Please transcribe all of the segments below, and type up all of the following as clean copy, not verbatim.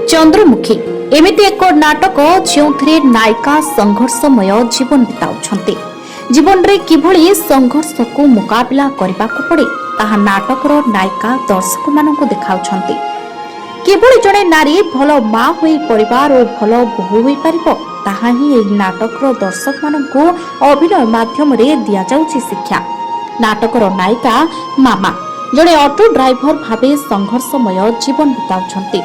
चंद्रमुखी एमिति एक नाटक जो नायिका संघर्षमय जीवन बिताउछन्ते। जीवन रे किभଳି संघर्ष को मुकाबला करने को पड़े ताहा नाटकर नायिका दर्शक मानक देखाउछन्ते। किभଳି जड़े नारी भल माँ होई परिवार और भल बोहू होई परिबो ताहा ही एही नाटकर दर्शक मानक अभिनय माध्यम रे दिया जाउछि शिक्षा। नाटकर नायिका मामा जड़े ऑटो ड्राइवर भावे संघर्षमय जीवन बिताउछन्ते।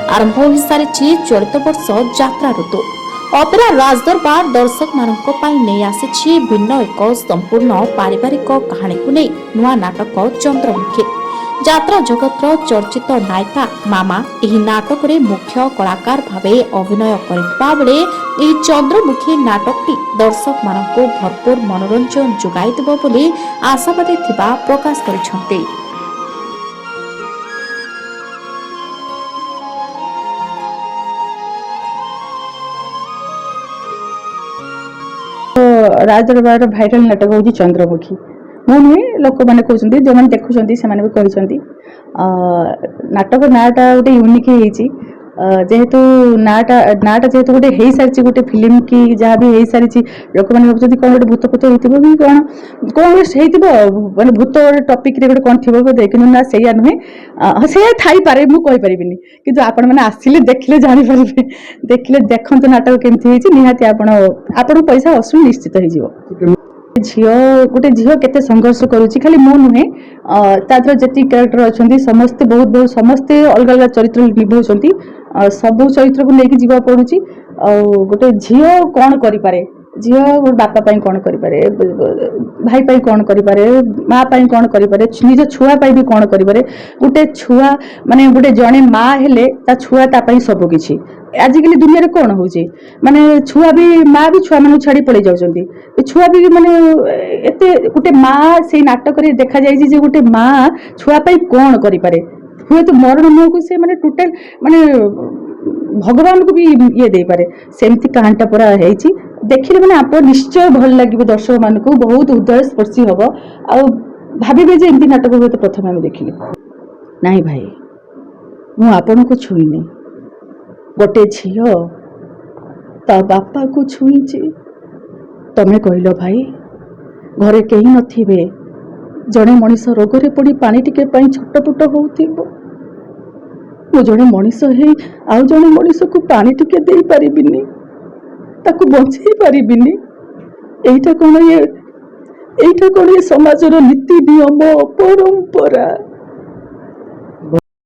आरंभ हो सारी चलित वर्ष यात्रा ऋतु अपेरा राजदरबार दर्शक मानक नहीं आसी भिन्न एक संपूर्ण पारिवारिक कहानी को नहीं नुआ नाटक चंद्रमुखी। यात्रा जगतर चर्चित नायिका मामा यह नाटक रे मुख्य कलाकार भावे अभिनय करथिबा बेले यह चंद्रमुखी नाटकटी दर्शक मानक भरपूर मनोरंजन जोगाई देबो बोली आशावादी थिबा प्रकाश करिसंते। राजदरबार भाइराल नाटक हूँ चंद्रमुखी। मु नुहे लोक मैंने कहते जो मैंने देखुं से भी कहते नाटक नाटा गोटे यूनिक होती जेहेतु नाटा जेहेतु गोटे हो सारी गोटे फिल्म कि जहाँ भी हो सारी लोक मैंने भाई कौन गोटे भूत फूत हो कौन कौन मानने भूत टपिक गोटे कौन थी बोधे कि ना से नुहे से थी मुझे कि आपण मैंने आसिले देखले जानीपारे देखले देखते नाटक केमती निहाती आपण पैसा असु निश्चित हो झील गोटे झील केते संघर्ष करुच्ची खाली मो नुहे तादर जी क्यारेक्टर अच्छा समस्ते बहुत बहुत समस्ते अलग अलग चरित्र निभाउछंती सबू चरित्र को लेकिन जीवा पड़ुची गोटे झील कौन करें झील गोटे बापा पाई कौन करें भाई पाई कौन करें माँ पाई कौन करें निज छुआ पाई भी कौन करें गोटे छुआ माने गोटे जड़े माँ हेले ता छुआ तापाई सब किछि आजिकल दुनिया रे कौन होउची माने छुआ भी माँ भी छुआ मानु छाड़ी पड़े जाउछंती छुआ भी माने एते गोटे माँ से नाटक रे देखा जायछि जे गोटे माँ छुआ पाई कौन करि पारे हुए तो मरण मुह को से माने टोटल माने भगवान को भी ये दे पारे सेमती कहानीटा पूरा हेछि देखिले माने आप निश्चय भल लागिबो दर्शक मान को बहुत हृदय स्पर्शी हबो आ भाबिबे जे एमती नाटक हुए तो प्रथम हम देखिले नाही भाई मु आपन को छुईनी गोटे झील ता बापा को छुईची तमे कहलो भाई घरे कहीं नथिबे जड़े मनीष रोगरे पड़ी पानी टिके पाई छटपट होउथिबो मु जड़े मनीष हे आउ जड़े मनीष को पानी टिके दे परिबिनी ताकू बंचई परिबिनी एइटा कोन ये समाजर नीति नियम परंपरा।